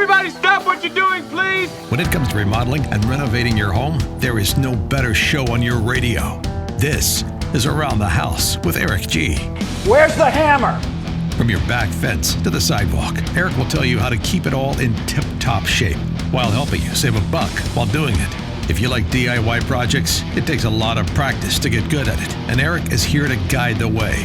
Everybody stop what you're doing, please! When it comes to remodeling and renovating your home, there is no better show on your radio. This is Around the House with Eric G. Where's the hammer? From your back fence to the sidewalk, Eric will tell you how to keep it all in tip-top shape while helping you save a buck while doing it. If you like DIY projects, it takes a lot of practice to get good at it, and Eric is here to guide the way.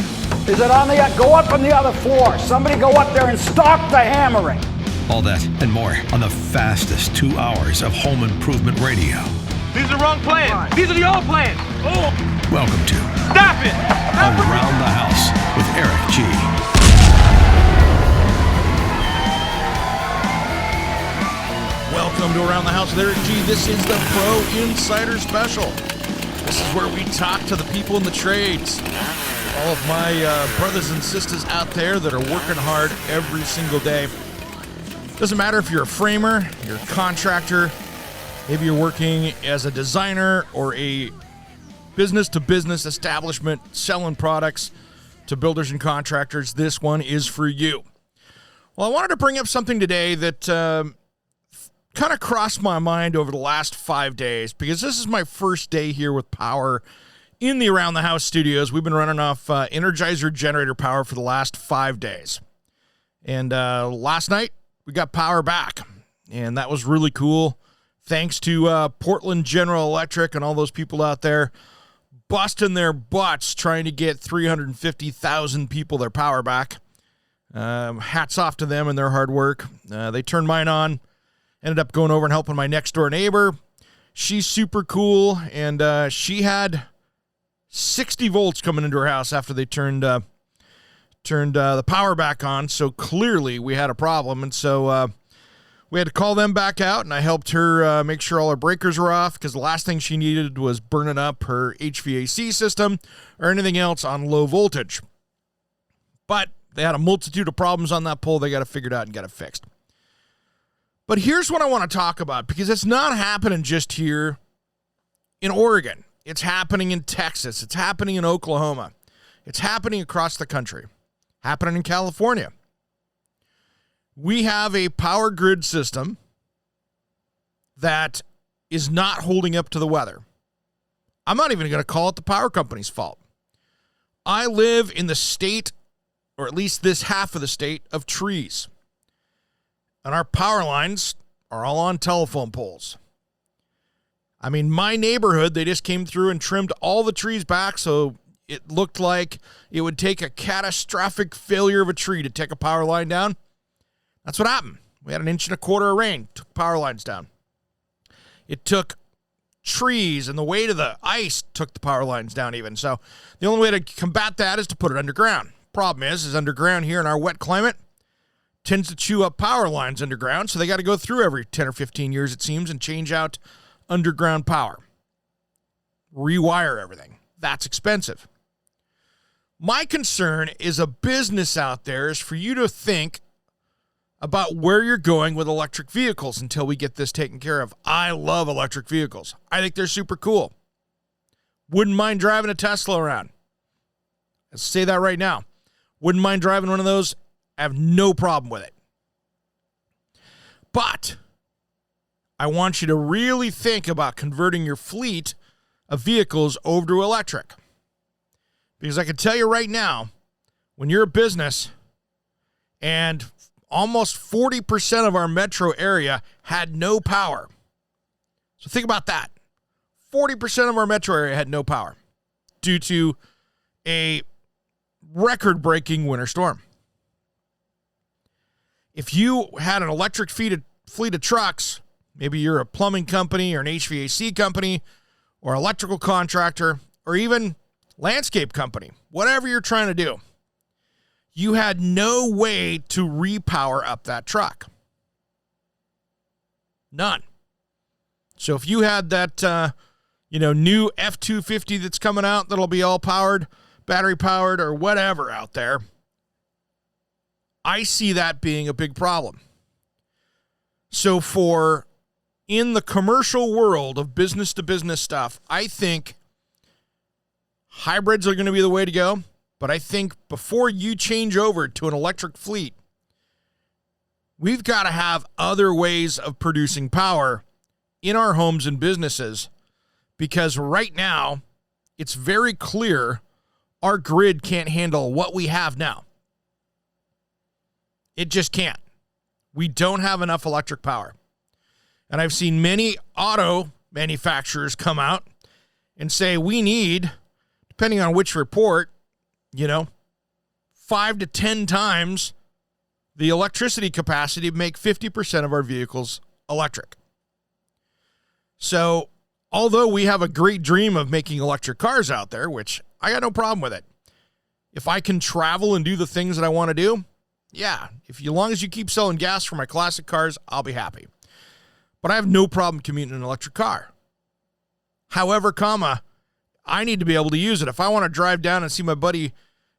Is it on the... Go up on the other floor. Somebody go up there and stop the hammering. All that and more on the fastest 2 hours of home improvement radio. These are the wrong plans. These are the old plans. Oh! Welcome to Stop it! Around the House with Eric G. Welcome to Around the House with Eric G. This is the Pro Insider Special. This is where we talk to the people in the trades. All of my brothers and sisters out there that are working hard every single day. Doesn't matter if you're a framer, you're a contractor, maybe you're working as a designer or a business-to-business establishment selling products to builders and contractors. This one is for you. Well, I wanted to bring up something today that kind of crossed my mind over the last 5 days, because this is my first day here with power in the Around the House studios. We've been running off Energizer generator power for the last 5 days. And last night, we got power back, and that was really cool. Thanks to Portland General Electric and all those people out there busting their butts trying to get 350,000 people their power back. Hats off to them and their hard work. They turned mine on. Ended up going over and helping my next door neighbor. She's super cool, and she had 60 volts coming into her house after they turned the power back on. So clearly we had a problem, and so we had to call them back out, and I helped her make sure all her breakers were off, because the last thing she needed was burning up her HVAC system or anything else on low voltage. But they had a multitude of problems on that pole. They got it figured out and got it fixed. But here's what I want to talk about, because it's not happening just here in Oregon. It's happening in Texas. It's happening in Oklahoma. It's happening across the country. Happening in California. We have a power grid system that is not holding up to the weather. I'm not even going to call it the power company's fault. I live in the state, or at least this half of the state, of trees. And our power lines are all on telephone poles. I mean, my neighborhood, they just came through and trimmed all the trees back, so it looked like it would take a catastrophic failure of a tree to take a power line down. That's what happened. We had 1.25 inches of rain, took power lines down. It took trees, and the weight of the ice took the power lines down even. So the only way to combat that is to put it underground. Problem is underground here in our wet climate tends to chew up power lines underground, so they got to go through every 10 or 15 years, it seems, and change out underground power. Rewire everything. That's expensive. My concern is a business out there is for you to think about where you're going with electric vehicles until we get this taken care of. I love electric vehicles. I think they're super cool. Wouldn't mind driving a Tesla around. Let's say that right now. Wouldn't mind driving one of those. I have no problem with it. But I want you to really think about converting your fleet of vehicles over to electric. Because I can tell you right now, when you're a business and almost 40% of our metro area had no power. So think about that. 40% of our metro area had no power due to a record-breaking winter storm. If you had an electric fleet of trucks, maybe you're a plumbing company or an HVAC company or electrical contractor or even landscape company, whatever you're trying to do, you had no way to repower up that truck. None. So if you had that, new F-250 that's coming out that'll be all powered, battery powered or whatever out there, I see that being a big problem. So in the commercial world of business-to-business stuff, I think hybrids are going to be the way to go. But I think before you change over to an electric fleet, We've got to have other ways of producing power in our homes and businesses, because right now it's very clear our grid can't handle what we have now. It just can't. We don't have enough electric power. And I've seen many auto manufacturers come out and say we need, depending on which report, 5 to 10 times the electricity capacity to make 50% of our vehicles electric. So, although we have a great dream of making electric cars out there, which I got no problem with it, if I can travel and do the things that I want to do, yeah, as long as you keep selling gas for my classic cars, I'll be happy. But I have no problem commuting in an electric car. However, I need to be able to use it. If I want to drive down and see my buddy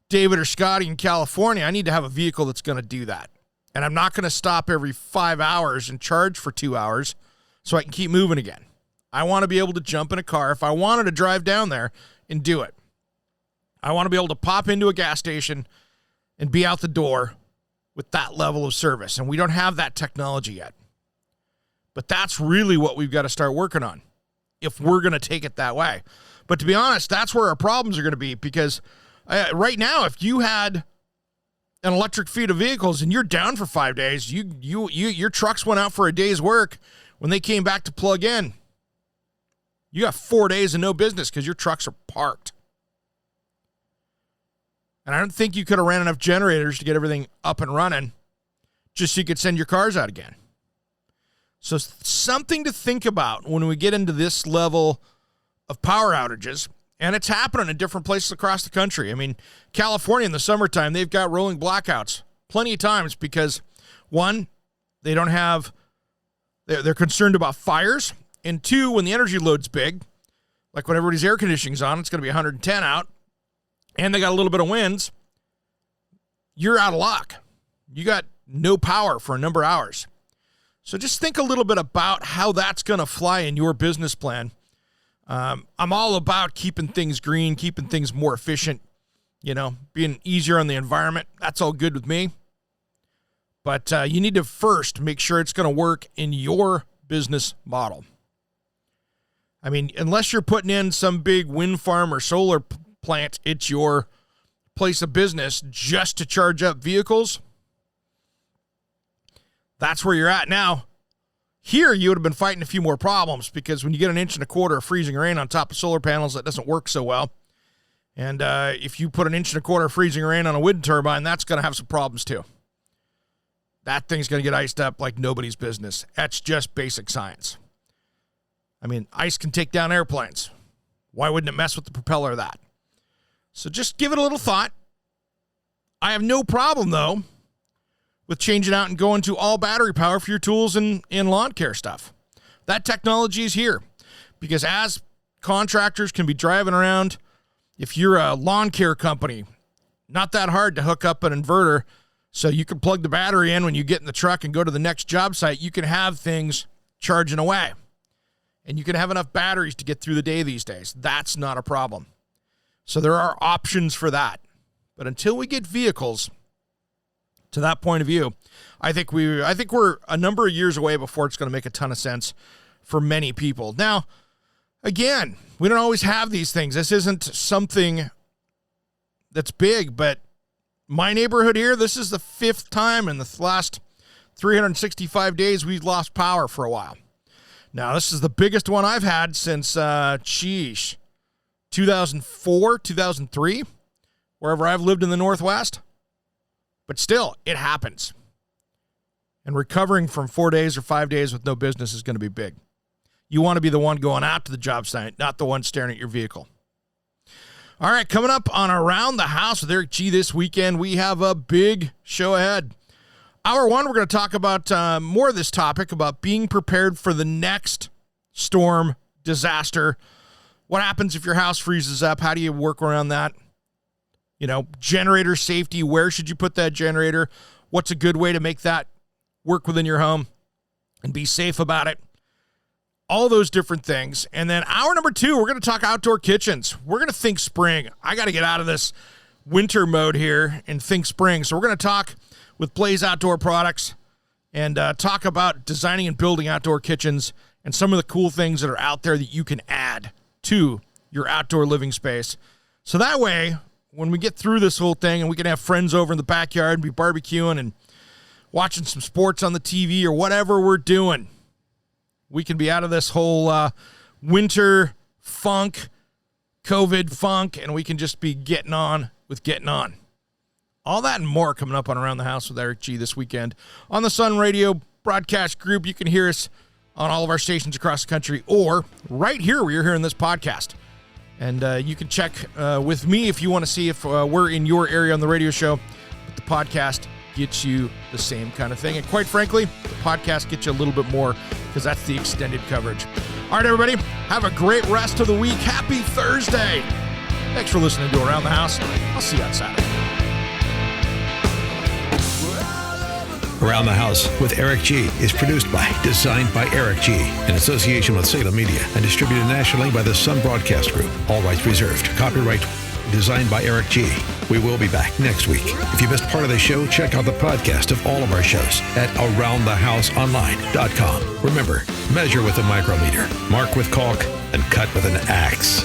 David or Scotty in California, I need to have a vehicle that's going to do that. And I'm not going to stop every 5 hours and charge for 2 hours so I can keep moving again. I want to be able to jump in a car if I wanted to drive down there and do it. I want to be able to pop into a gas station and be out the door with that level of service. And we don't have that technology yet. But that's really what we've got to start working on if we're going to take it that way. But to be honest, that's where our problems are going to be, because right now, if you had an electric fleet of vehicles and you're down for 5 days, your trucks went out for a day's work. When they came back to plug in, you got 4 days of no business because your trucks are parked. And I don't think you could have ran enough generators to get everything up and running just so you could send your cars out again. So something to think about when we get into this level of power outages. And it's happening in different places across the country. I mean, California in the summertime, they've got rolling blackouts plenty of times because, one, they don't have, they're concerned about fires. And two, when the energy load's big, like when everybody's air conditioning's on, it's going to be 110 out, and they got a little bit of winds, you're out of luck. You got no power for a number of hours. So just think a little bit about how that's going to fly in your business plan. I'm all about keeping things green, keeping things more efficient, being easier on the environment. That's all good with me. But you need to first make sure it's going to work in your business model. I mean, unless you're putting in some big wind farm or solar plant at your place of business just to charge up vehicles, that's where you're at now. Here, you would have been fighting a few more problems because when you get 1.25 inches of freezing rain on top of solar panels, that doesn't work so well. And if you put 1.25 inches of freezing rain on a wind turbine, that's going to have some problems too. That thing's going to get iced up like nobody's business. That's just basic science. I mean, ice can take down airplanes. Why wouldn't it mess with the propeller of that? So just give it a little thought. I have no problem, though, with changing out and going to all battery power for your tools and lawn care stuff. That technology is here because as contractors can be driving around, if you're a lawn care company, not that hard to hook up an inverter so you can plug the battery in when you get in the truck and go to the next job site. You can have things charging away, and you can have enough batteries to get through the day these days. That's not a problem. So there are options for that. But until we get vehicles to that point of view, I think we're a number of years away before it's going to make a ton of sense for many people. Now, again, we don't always have these things. This isn't something that's big, but my neighborhood here, this is the 5th time in the last 365 days we've lost power for a while. Now, this is the biggest one I've had since, 2004, 2003, wherever I've lived in the Northwest. But still, it happens. And recovering from 4 days or 5 days with no business is going to be big. You want to be the one going out to the job site, not the one staring at your vehicle. All right, coming up on Around the House with Eric G this weekend, we have a big show ahead. Hour 1, we're going to talk about more of this topic, about being prepared for the next storm, disaster. What happens if your house freezes up? How do you work around that? Generator safety. Where should you put that generator? What's a good way to make that work within your home and be safe about it? All those different things. And then hour number 2, we're going to talk outdoor kitchens. We're going to think spring. I got to get out of this winter mode here and think spring. So we're going to talk with Blaze Outdoor Products and talk about designing and building outdoor kitchens and some of the cool things that are out there that you can add to your outdoor living space. So that way, when we get through this whole thing and we can have friends over in the backyard and be barbecuing and watching some sports on the TV or whatever we're doing, we can be out of this whole winter funk, COVID funk, and we can just be getting on with getting on. All that and more coming up on Around the House with Eric G this weekend on the Sun Radio broadcast group. You can hear us on all of our stations across the country or right here where you're hearing this podcast. And you can check with me if you want to see if we're in your area on the radio show. But the podcast gets you the same kind of thing. And quite frankly, the podcast gets you a little bit more because that's the extended coverage. All right, everybody, have a great rest of the week. Happy Thursday. Thanks for listening to Around the House. I'll see you on Saturday. Around the House with Eric G is produced by, designed by Eric G, in association with Salem Media, and distributed nationally by the Sun Broadcast Group. All rights reserved. Copyright designed by Eric G. We will be back next week. If you missed part of the show, check out the podcast of all of our shows at AroundTheHouseOnline.com. Remember, measure with a micrometer, mark with caulk, and cut with an axe.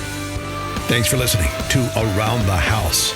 Thanks for listening to Around the House.